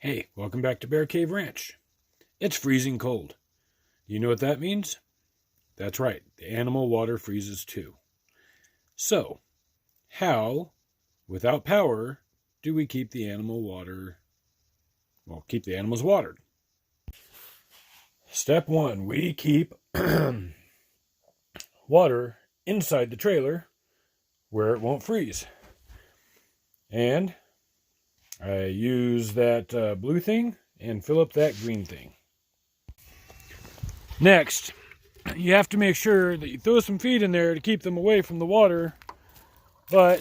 Hey, welcome back to Bear Cave Ranch. It's freezing cold. You know what that means? That's right, the animal water freezes too. So, how, without power, do we keep the animals watered? Step one, we keep water inside the trailer where it won't freeze. And I use that blue thing and fill up that green thing. Next, you have to make sure that you throw some feed in there to keep them away from the water, but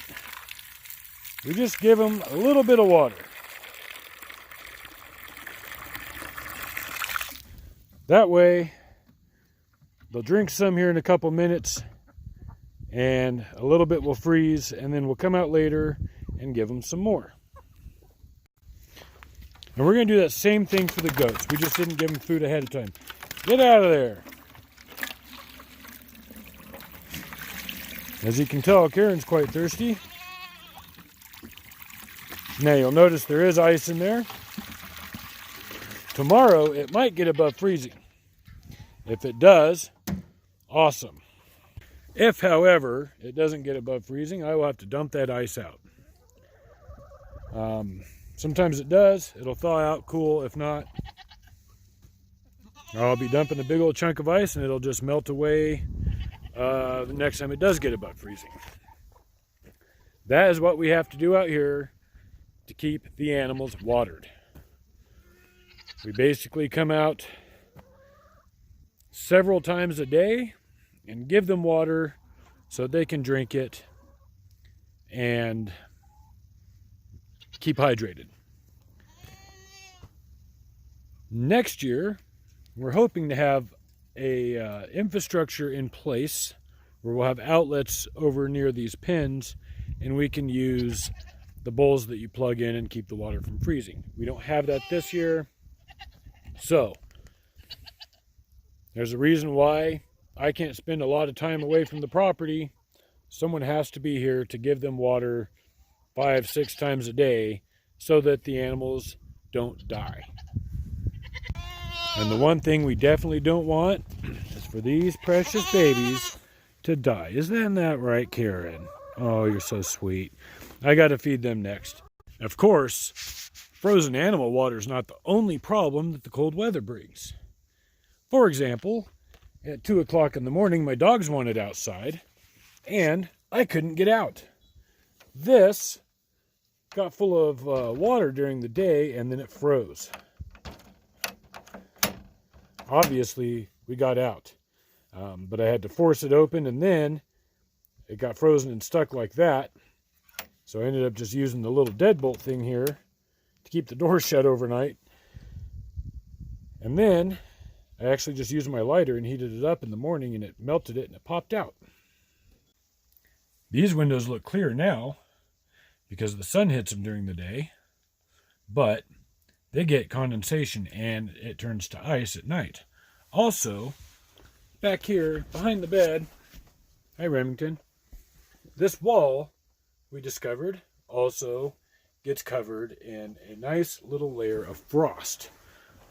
we just give them a little bit of water. That way, they'll drink some here in a couple minutes, and a little bit will freeze, and then we'll come out later and give them some more. And we're going to do that same thing for the goats. We just didn't give them food ahead of time. Get out of there. As you can tell, Karen's quite thirsty. Now you'll notice there is ice in there. Tomorrow it might get above freezing. If it does, awesome. If, however, it doesn't get above freezing, I will have to dump that ice out. Sometimes it does. It'll thaw out, cool. If not, I'll be dumping a big old chunk of ice and it'll just melt away the next time it does get above freezing. That is what we have to do out here to keep the animals watered. We basically come out several times a day and give them water so they can drink it and keep hydrated. Next year, we're hoping to have a infrastructure in place where we'll have outlets over near these pens, and we can use the bowls that you plug in and keep the water from freezing. We don't have that this year, so there's a reason why I can't spend a lot of time away from the property. Someone has to be here to give them water 5-6 times a day so that the animals don't die. And the one thing we definitely don't want is for these precious babies to die. Isn't that right, Karen? Oh, you're so sweet. I got to feed them next. Of course, frozen animal water is not the only problem that the cold weather brings. For example, at 2 o'clock in the morning, my dogs wanted outside, and I couldn't get out. This got full of water during the day, and then it froze. Obviously, we got out, but I had to force it open, and then it got frozen and stuck like that. So I ended up just using the little deadbolt thing here to keep the door shut overnight. And then I actually just used my lighter and heated it up in the morning, and it melted it and it popped out. These windows look clear now because the sun hits them during the day, but they get condensation and it turns to ice at night. Also, back here behind the bed, hi Remington, this wall we discovered also gets covered in a nice little layer of frost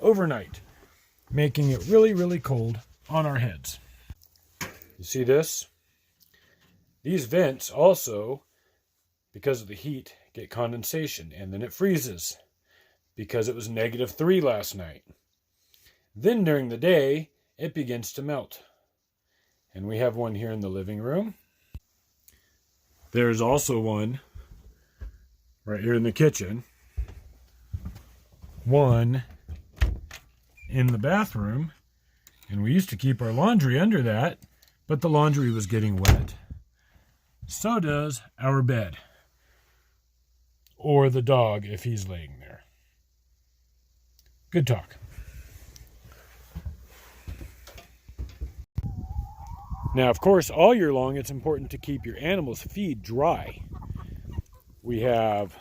overnight, making it really, really cold on our heads. You see this? These vents also, because of the heat, get condensation, and then it freezes because it was -3 last night. Then during the day, it begins to melt. And we have one here in the living room. There's also one right here in the kitchen. One in the bathroom. And we used to keep our laundry under that, but the laundry was getting wet. So does our bed. Or the dog if he's laying there. Good talk. Now, of course, all year long, it's important to keep your animals' feed dry. We have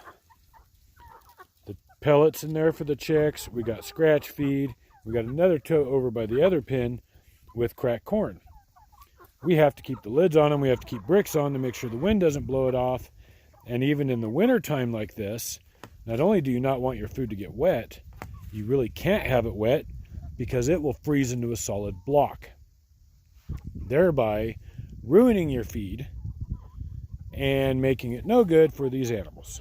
the pellets in there for the chicks. We got scratch feed. We got another tote over by the other pen with cracked corn. We have to keep the lids on them. We have to keep bricks on to make sure the wind doesn't blow it off. And even in the winter time like this, Not only do you not want your food to get wet, you really can't have it wet because it will freeze into a solid block, thereby ruining your feed and making it no good for these animals.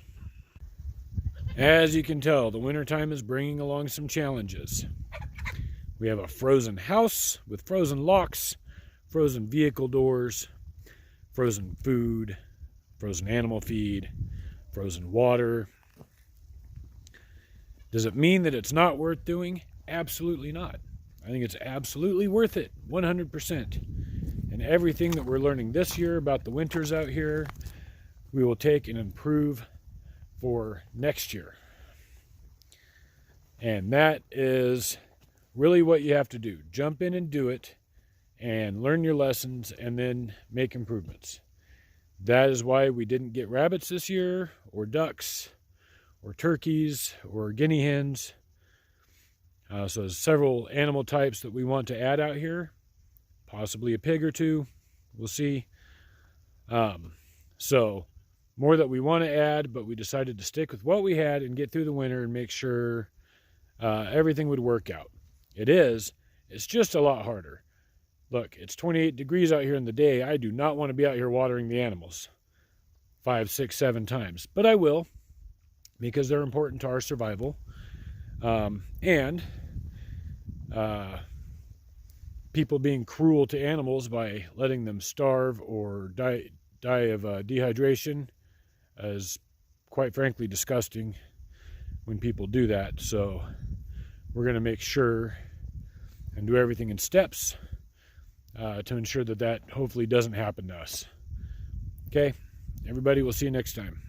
As you can tell, the wintertime is bringing along some challenges. We have a frozen house with frozen locks, frozen vehicle doors, frozen food, frozen animal feed, frozen water. Does it mean that it's not worth doing? Absolutely not. I think it's absolutely worth it, 100%. And everything that we're learning this year about the winters out here, we will take and improve for next year. And that is really what you have to do. Jump in and do it and learn your lessons and then make improvements. That is why we didn't get rabbits this year, or ducks, or turkeys, or guinea hens. So there's several animal types that we want to add out here. Possibly a pig or two. We'll see. So more that we want to add, but we decided to stick with what we had and get through the winter and make sure everything would work out. It's just a lot harder. Look, it's 28 degrees out here in the day. I do not want to be out here watering the animals 5, 6, 7 times, but I will, because they're important to our survival. And people being cruel to animals by letting them starve or die of dehydration is quite frankly disgusting when people do that. So we're going to make sure and do everything in steps to ensure that hopefully doesn't happen to us. Okay, everybody, we'll see you next time.